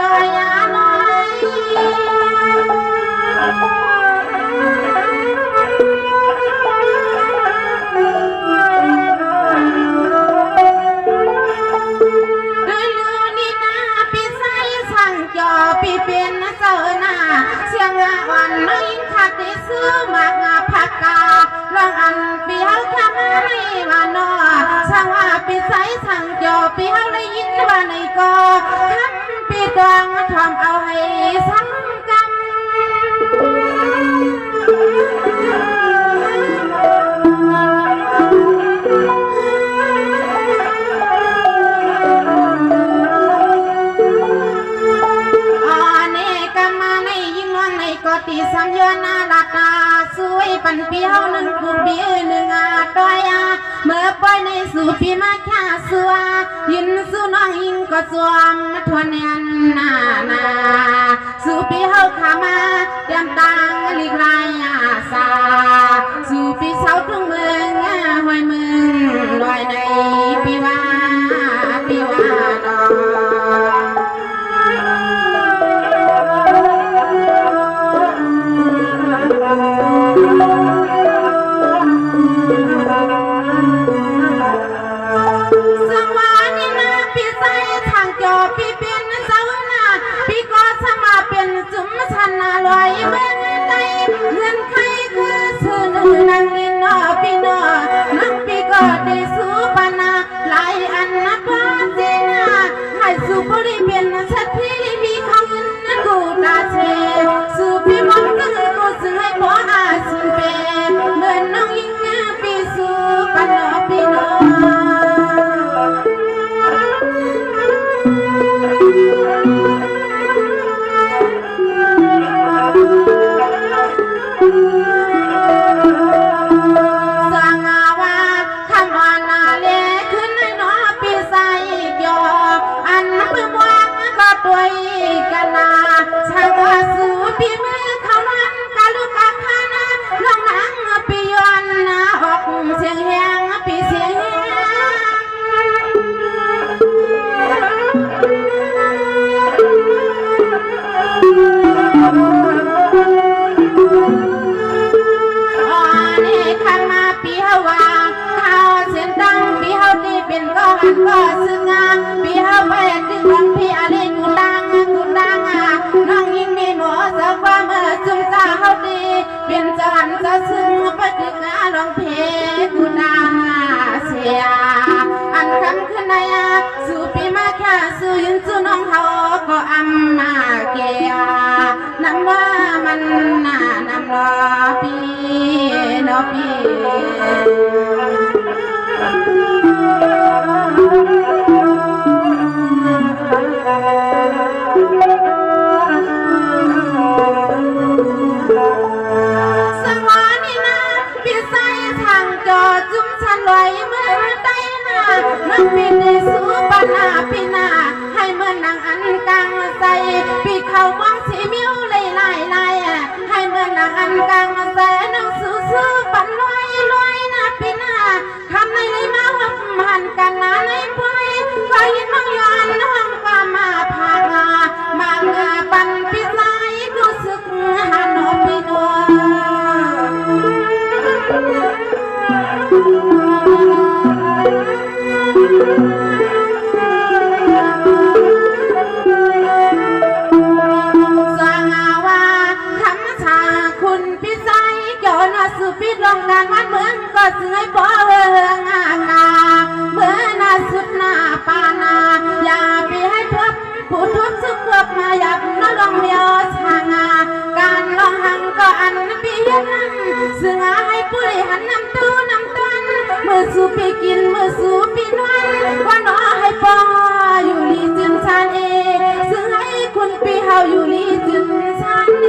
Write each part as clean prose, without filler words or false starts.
ดอยน้อยปีเป็นเจ้าหน้าเสียงอ่อนน้อยขัดได้ซื้อมากผักกาลองอันปีเฮาทำให้ว่านอช่างว่าปีใสสั่งจอปีเฮาได้ยินว่าในก็ทำปีตวงทำเอาให้สังกำตีสังยนาลาตาสวยปันเปียวหนึ่งกุมบีหนึ่งดอยเมื่อปล่อยในสู่ปีมาแค่สัวยินสู่น้องยิงก็สวมทวนยันนาสู่ปีเฮาขามาเตรียมตังลีกลายสาสู่ปีเสาทุ่งเมืองห้วยเมืองลอยในปีว่าดอลอยเมืองใดเงินใครคือซื้อหนึ่งนางลินนอปีนอนักปีก็ได้สู้ปานาหลายอันนับว่าเจนาให้สู้บริเวณชัดที่มีเขาเงินกูตาเชสู้ปีมองตึงกูซื้อให้บ่อาชิเปเหมือนน้องยิงปีสู้ปานอปีนอก็ซึ่งปีเฮาไปดึงบังพี่อะไรกูดังน้องยิ่งมีหมอสักว่าเมื่อจุ่มตาเฮาดีเป็นจันจะซึ่งไปดึงลองเพกูดังเสียอันคำขึ้นในสู่ปีมาแค่สู่ยืนสู่น้องเฮาก็อำมาเกียน้ำว่ามันน้ำรอปีนอปีลอยเมื่อใดน้องปีได้สู้ปานาปีนาให้เมื่อนางอันกลางใส่ปีเขามองสีมิวลายให้เมื่อนางอันกลางใส่น้องสู้ปันลอยนะปีนาทำในเลยมาหับหันกันในปล่อยก็ยินน้องย้อนน้องก็มาพามางาปันปีไล่รู้สึกหันอปีนัวสุปิดลองการวัดเมืองก็เสื่อยบ่เฮืองเมื่อนาสุดหน้าปานาอย่าไปให้ทบผู้ทุบสุกเกือบมาหยับน้อลองเมียวชางการลองหังก็อันปีเย็นซึ่งให้ผู้บริหารนำตู้นำตันเมื่อสุปีกินเมื่อสุปีนวลว่าน้อให้ปออยู่ลีจึงชานเอซึ่งให้คุณปีเฮาอยู่ลีจึงชานเอ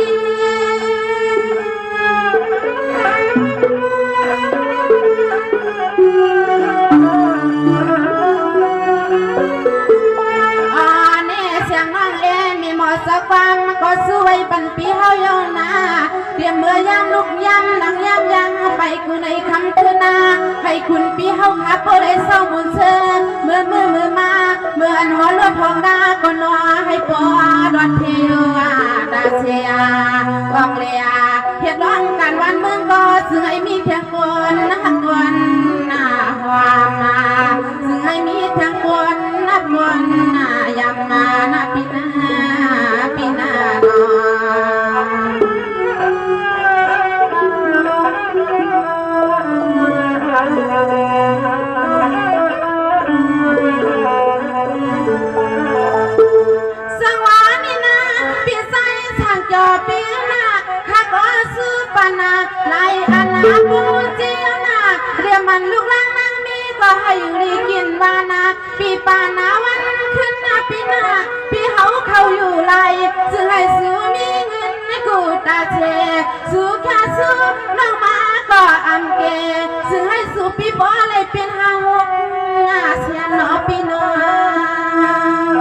สักวันก็สวยปันปีเฮาโยนา เตรียมเมื่อยามลุกยามหลังยามยังไปกูในคำคืนนาให้คุณปีเฮาขาโปได้เศร้าบุญเชิญเมื่อมาเมื่ออันหัวเลือดทองดาก็นัวให้ปอดอดเทวาดาเชียกองเลียเฮ็ดร้องกันวันเมืองก็ซึ่งให้มีเพียงคนนักวนหน้าความมาซึ่งให้มีเพียงคนนักวนหน้ายำมาหน้าปีนาเนาะสังวานีนาปีไซช่างจอปีนาข้าก็สู้ปานาไล่อาณาปูเจียนาเรียมันลูกหลานนางมีก็ให้อยู่ดีกินวานาปีปานาวันขึ้นนาปีนาปีเขาอยู่ไล่จึงให้สู้มีเงินให้กูตาเชสู้แค่สู้น้องมาก็อำเกซึ่งให้สู้ปีบอเลยเป็นหาหกเสียนอปีน้อง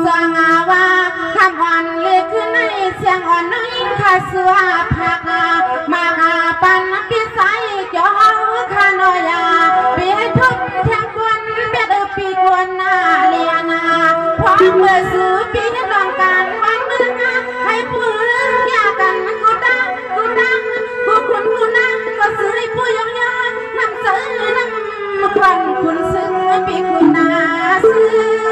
สงาวาคำอ่อนเล็กขึ้นในเสียงอ่อนน้อยข้าสวาพักมาปันปีใสจ่อข้าน้อยปีให้ทุกแทงกวนเบ็ดปีกวนนาเลียนาพร้อมเมื่อซื้อปีให้ต้องการวันเมืองให้ผู้เรื่องยากันกูดังกูนั่งก็ซื้อให้ผู้ยองนำซื้อนำควันคุณซื้อปีคุณนาซื้อ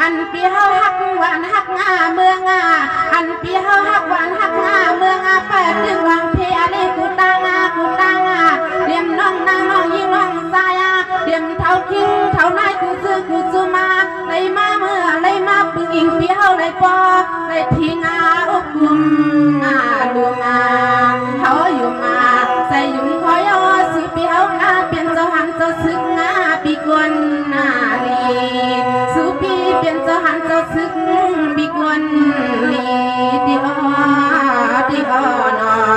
อันปีเฮาฮักหวานฮักงาเมืองอันปีเฮาฮักหวานฮักงาเมืองเปิดดึงวังเพียนี่กูตังเรียมน้องนางน้องยิงน้องสายเรียมเท่าคิงเท่านายกูซื้อมาเลยมาเมื่อเลยมาปึงอิงปีเฮาเลยปอเลยทีงาอุกุมดูมาเขาอยู่มาใส่ยุ่งคอยซื้อปีเฮาข้าเปลี่ยนเจ้าหันเจ้าซึกปีกวนลีสู้ปีเปลี่ยนเจ้าหันเจ้าซึกปีกวนลีดีอ้อนอ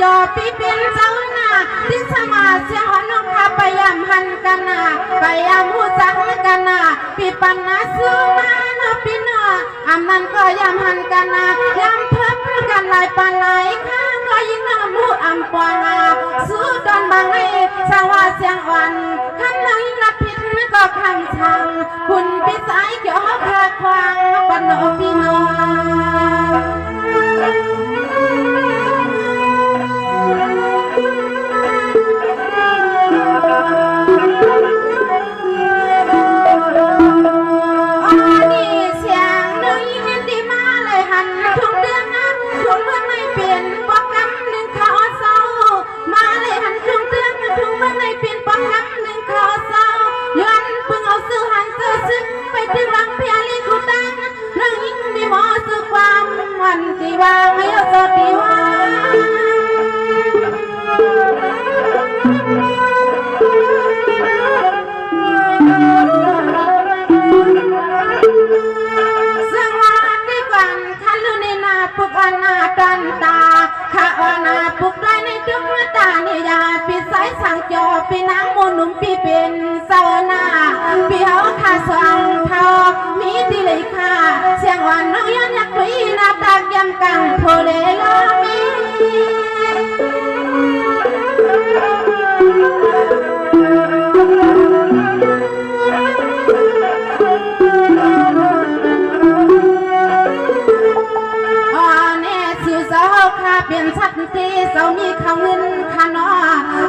จอปีเป็นเจ้าหน้าที่สมาเสียหอนข้าพยายามหันกันนาพยายามหูจักกันนาปีปันนาสู้มาเนาะปีเนาะอามันก็ยามหันกันนายามเพิ่มกันหลายปันหลายข้าก็ยิ่งน้ำหูอำปวงสู้ตอนบางในสาวเสียงอ่อนคำนั้นรับผิดก็คำชังคุณปีสายเกี่ยวข้าควางปันโนปีโนตีว่าไม่เอาตัวตีว่าสังวาดีกว่าขันลุนีนาปุกอนาตันตาข้าอนาปุกได้ในจุกตาเนียาปีสายสังจอปีนางมูนุ่มปีเป็นเสานาปีเฮาข้าสว่างเทามีดีเลยค่ะเสียงวันน้องย้อนยักษ์ดุยนาตากยำกังโพเลลามีเปลี่ยนชัดที่เสามีเขาเงินขานอ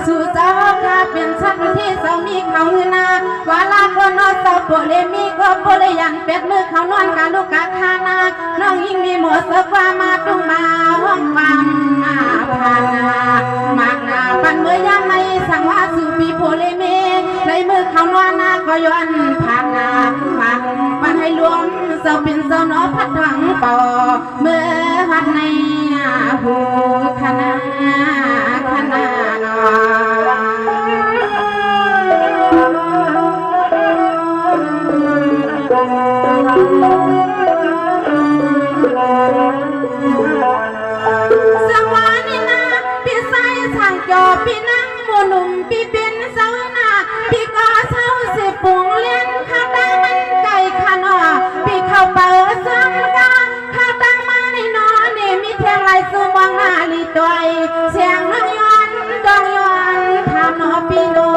สู่เจ้าค่ะเปลี่ยนชัดที่เสามีเขาเงินนาวาลาคนนอเสาโปเลมีก็โปเลยันเป็ดมือเขานวลกาลูกกาคานาน้องยิ่งมีหมดสักว่ามาตุ้งมาห้องความมาพานา ปันเมื่อยามในสังวาสู่ปีโพเลเมในมือเขานวนาก็ย้อนผ่านนา รวมเสาเป็นเสาหนอพัดถังเป่าเมื่อหัดในหูคณะนอสวรรค์นี่นะพี่ใส่ช่างจอพี่นั่งโมนุ่มพี่เป็นเสาหน้าพี่ก็เสาสิปุงเลี้ยนข้าตั้งมันไก่ขนอพี่เข้าเปิดซ้ำกาข้าตั้งมันในนอนนี่มีเพียงไรสู้มองหน้าลีตัวเสียงน้องย้อนดองย้อนทำนอพี่นอ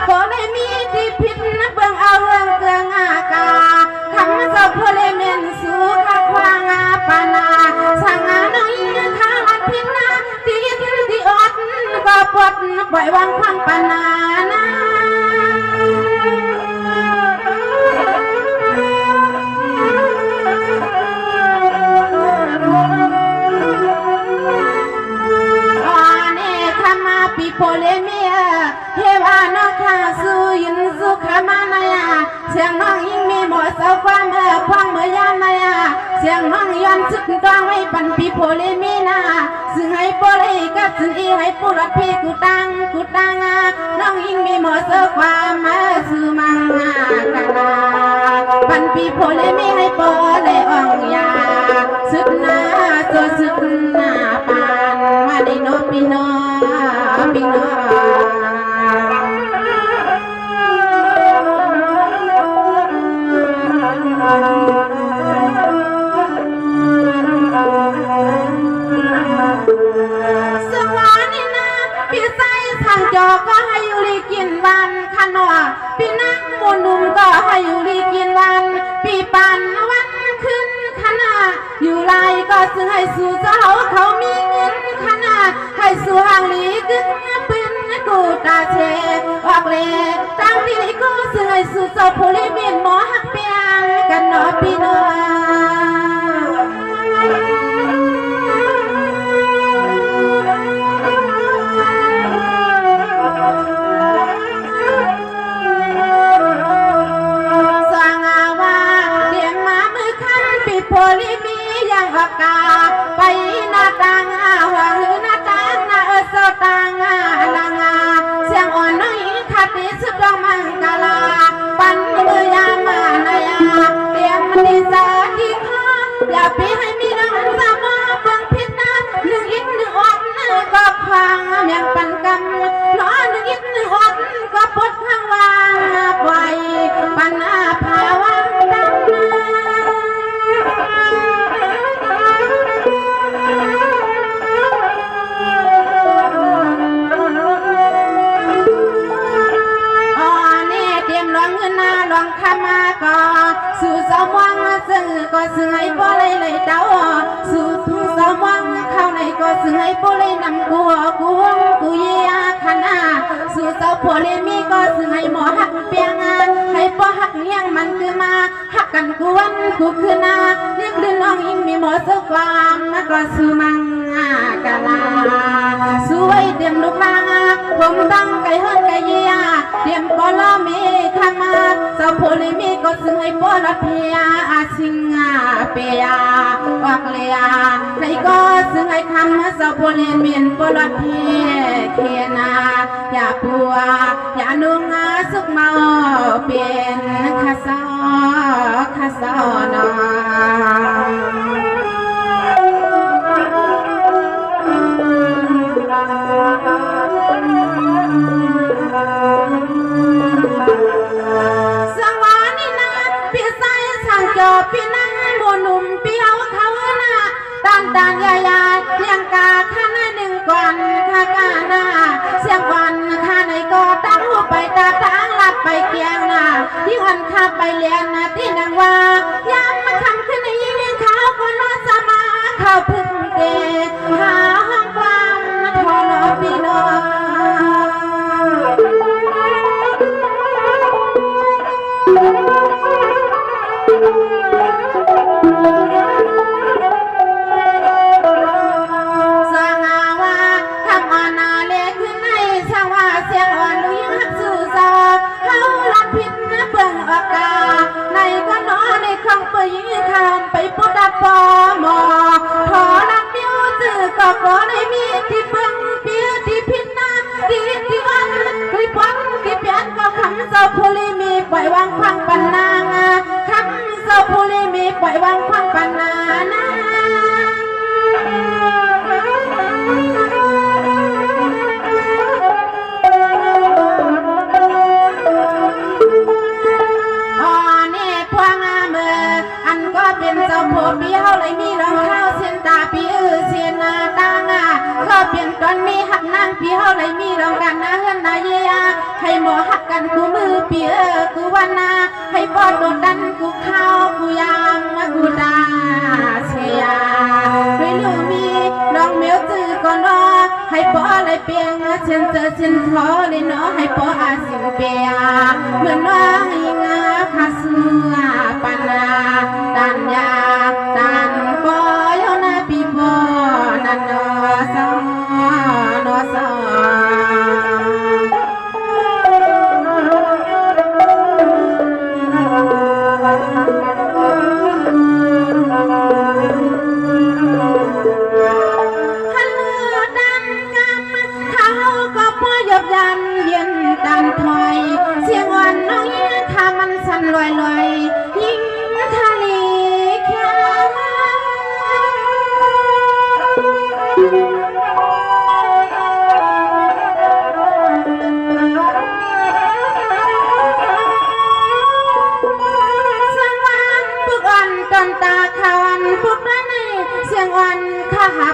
ก็เลยมีที่ผิดนะเบิ่งเอาเรื่องเกลืองอากาคำเจ้าพลเมนสู่ข้าควางาปานาสั่งงานน้องยิ่งข้าลัดพิษนะที่ยึดที่อดก็ปวดปล่อยวางความปานานะปีโพเลเมียเฮวานอคาสูยินสุขามานายาเสียงน้องยิ่งมีหมดเสาความความเมื่อยามนายาเสียงน้องย้อนสุดตองให้ปันปีโพเลมีนาซึ่งให้โพเลกับซึ่งอีให้ปุรัดพีกูตังน้องยิ่งมีหมดเสาความสื่อมังกันปันปีโพเลมีให้โพเลอ่องยาสุดหน้าตัวสุดหน้าปานมาได้โนปีโนปิโนสวรรค์นี่นะพี่ใส่ทางจอก็ให้อยู่ลีกินวันขนอพี่นั่งบนนุ่มก็ให้อยู่ลีกินวันพี่ปันวันขึ้นขนาดอยู่ไรก็ซื้อให้สู่เจ้าเขามีเงินขนาดให้สู่ห่างลีกึ่งเป็นกูตาเชออกเลตั้งที่กูซื้อให้สู่เจ้าผู้ลิมิตหมอหักเปียงกันนอพี่น้ไปหน้าต่างหัวหือหน้าต่างหน้าโซต่างลางเสียงอ่อนน้อยขัดติสุดดองมังกลาปันมือยามานายาเตรียมดีสาดีข้าอย่าไปให้มีน้องสามารถเบิ่งพิษนะหนึ่งอิดหนึ่งอดก็พังเมียงปันกำล้อหนึ่งอิดหนึ่งอดก็ปดข้างวางปล่อยปันภาวะดำลองข้ามาก็สู่สมองซึ่งก็ซึ่งให้บ่เลยเดาสู่ทุ่งสมองเข้าในก็ซึ่งให้บ่เลยนำกูเยียขนาสู่เจ้าโพเลมีก็ซึ่งให้หมอหักเปียงให้บ่หักเลี้ยงมันคือมาหักกันกูวันกูคือนาเรียกดื้อน้องยิ่งมีหมอเจ้าความก็สู่มังกะลาสู่ไว้เตรียมลูกลางผมตั้งไก่เฮิรนไก่เยียเตรียมก็ล้อมีขมาเจ้าโพเลมีก็ซึ่งให้บ่รัดเพียสิงเปียออกเลียให้ก็ซึ่งให้คำเจ้าโพเลมีนบ่รัดเพียเคียนาอย่าปัวอย่านุ่งสุกเมาเป็นข้าเศร้านา ไปเรียนที่นางว่ายามมาคำขึ้นในยิ่งเขาก็นอนสมาเข้าพึ่งเกหาห้องความทอนอพี่น้อง สงาว่าทำอาณาเล็กขึ้นในชาวว่าเสียงอ่อนลุยหักสู่ซาเฮาลัดพิษเบิ่งอากาในก็นอในครั้งไปยิงคำไปปุดปอมอขอรักมิวจือก็ขอในมีที่เบิ่งเปียที่พิษนาที่อันที่ปันที่เปลี่ยนก็คำเจ้าผู้ลีมีปล่อยวางควางปันนางคำเจ้าผู้ลีมีปล่อยวางควางปันนานาเป็นเจ้าผัวเปี้ยวเลยมีรองเท้าเส้นตาปีเสียนาตางก็เปลี่ยนตอนมีหักนางเปี้ยวเลยมีรองกันนาเฮือนนาเยียให้หมอหักกันกูมือเปี้ยกูวันนาให้ปอดโดนดันกูเข้ากูยางกูตาเสียด้วยลูมีน้องเมียวจือก่อนรอให้ปอเลยเปียงเช่นเจอเช่นทอเลยเนาะให้ปออาสิงเปียเหมือนน้องอิงพาสุปนาดันยาดันปอยนาปีปอนันโนสโนสยันเย็นดันถอยเสียงวันน้องยิ่งทามันสั่นลอยลอยยิ่งทะเลแค่เสียงวันปุกอ่อนตอนตาขวันปุกนั่นเสียงวันข้าหัก